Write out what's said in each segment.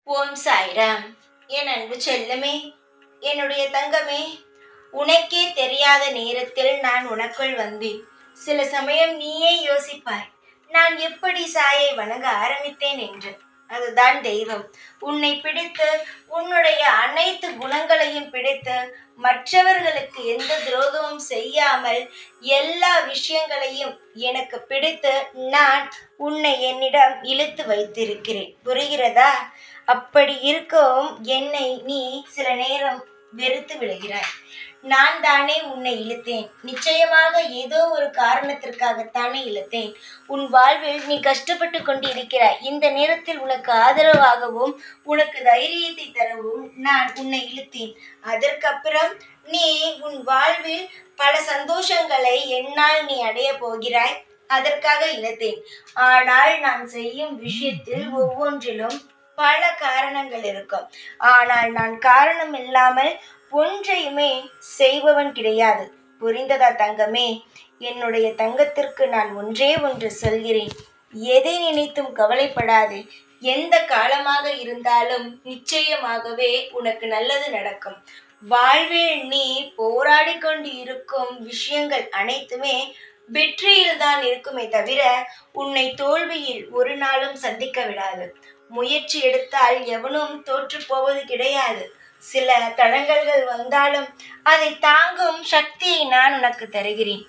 ஓம் சாய்ராம். என் அன்பு செல்லமே, என்னுடைய தங்கமே, உனக்கே தெரியாத நேரத்தில் நான் உனக்குள் வந்தேன். சில சமயம் நீயே யோசிப்பாய், நான் எப்படி சாயை வணங்க ஆரம்பித்தேன் என்று. அதுதான் தெய்வம். உன்னை பிடித்து, உன்னுடைய அனைத்து குணங்களையும் பிடித்து, மற்றவர்களுக்கு எந்த துரோகமும் செய்யாமல் எல்லா விஷயங்களையும் எனக்கு பிடித்து நான் உன்னை என்னிடம் இழுத்து வைத்திருக்கிறேன். புரிகிறதா? அப்படி இருக்கும் என்னை நீ சில நேரம் வெறுத்து விடுகிறாய். நான் தானே உன்னை இழுத்தேன். நிச்சயமாக ஏதோ ஒரு காரணத்திற்காகத்தானே இழுத்தேன். உன் வாழ்வில் நீ கஷ்டப்பட்டு கொண்டு இருக்கிறாய். இந்த நேரத்தில் உனக்கு ஆதரவாகவும் உனக்கு தைரியத்தை தரவும் நான் உன்னை இழுத்தேன். அதற்கப்புறம் நீ உன் வாழ்வில் பல சந்தோஷங்களை என்னால் நீ அடைய போகிறாய். அதற்காக இழுத்தேன். ஆனால் நான் செய்யும் விஷயத்தில் ஒவ்வொன்றிலும் பல காரணங்கள் இருக்கும். ஆனால் நான் காரணம் இல்லாமல் ஒன்றையுமே செய்பவன் கிடையாது. புரிந்ததா தங்கமே? என்னுடைய தங்கத்திற்கு நான் ஒன்றே ஒன்று சொல்கிறேன். எதை நினைத்தும் கவலைப்படாது. எந்த காலமாக இருந்தாலும் நிச்சயமாகவே உனக்கு நல்லது நடக்கும். வாழ்வில் நீ போராடி கொண்டு இருக்கும் விஷயங்கள் அனைத்துமே வெற்றியில் தான் இருக்குமே தவிர உன்னை தோல்வியில் ஒரு நாளும் சந்திக்க விடாது. முயற்சி எடுத்தால் எவனும் தோற்று போவது கிடையாது. சில தடங்கல்கள் வந்தாலும் அதை தாங்கும் சக்தியை நான் உனக்கு தருகிறேன்.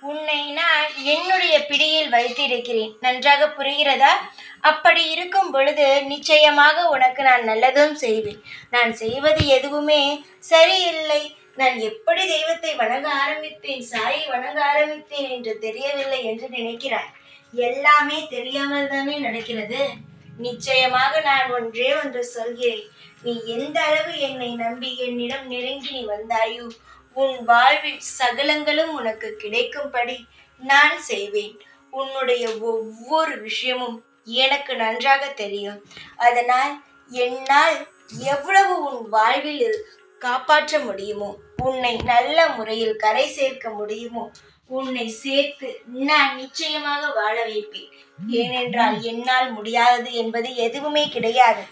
உன்னை நான் என்னுடைய பிடியில் வைத்திருக்கிறேன். நன்றாக புரிகிறதா? அப்படி இருக்கும் பொழுது நிச்சயமாக உனக்கு நான் நல்லதும் செய்வேன். நான் செய்வது எதுவுமே சரியில்லை. நான் எப்படி தெய்வத்தை வணங்க ஆரம்பித்தேன், சாயை வணங்க ஆரம்பித்தேன் என்று தெரியவில்லை என்று நினைக்கிறாய். எல்லாமே தெரியாமல் தானே நடக்கிறது. நிச்சயமாக நான் ஒன்றே ஒன்று சொல்கிறேன். நீ எந்த அளவு என்னை நம்பி என்னிடம் நெருங்கி நீ வந்தாயோ, உன் வாழ்வில் சகலங்களும் உனக்கு கிடைக்கும்படி நான் செய்வேன். உன்னுடைய ஒவ்வொரு விஷயமும் எனக்கு நன்றாக தெரியும். அதனால் என்னால் எவ்வளவு உன் வாழ்வில் காப்பாற்ற முடியுமோ, உன்னை நல்ல முறையில் கரை சேர்க்க முடியுமோ, உன்னை சேர்த்து நான் நிச்சயமாக வாழ வைப்பேன். ஏனென்றால் என்னால் முடியாதது என்பது எதுவுமே கிடையாது.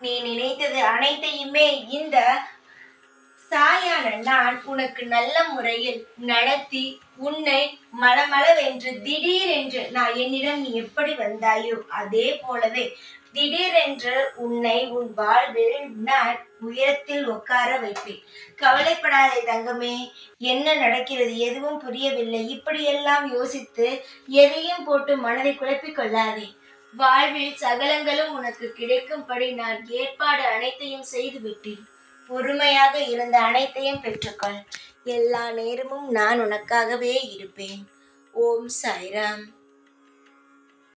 நீ நினைத்தது அனைத்தையுமே இந்த சாயான நான் உனக்கு நல்ல முறையில் நடத்தி உன்னை மளமளவென்று திடீரென்று நான் என்னிடம் நீ எப்படி வந்தாயோ அதே போலவே திடீரென்று உன்னை உன் வாழ்வில் நான் உயரத்தில் உட்கார வைப்பேன். கவலைப்படாதே தங்கமே. என்ன நடக்கிறது எதுவும் புரியவில்லை. இப்படியெல்லாம் யோசித்து எதையும் போட்டு மனதை குழப்பிக் கொள்ளாதே. வாழ்வில் சகலங்களும் உனக்கு கிடைக்கும்படி நான் ஏற்பாடு அனைத்தையும் செய்து விட்டேன். பொறுமையாக இருந்த அனைத்தையும் பெற்றுக்கொள். எல்லா நேரமும் நான் உனக்காகவே இருப்பேன். ஓம் சாய்ராம்.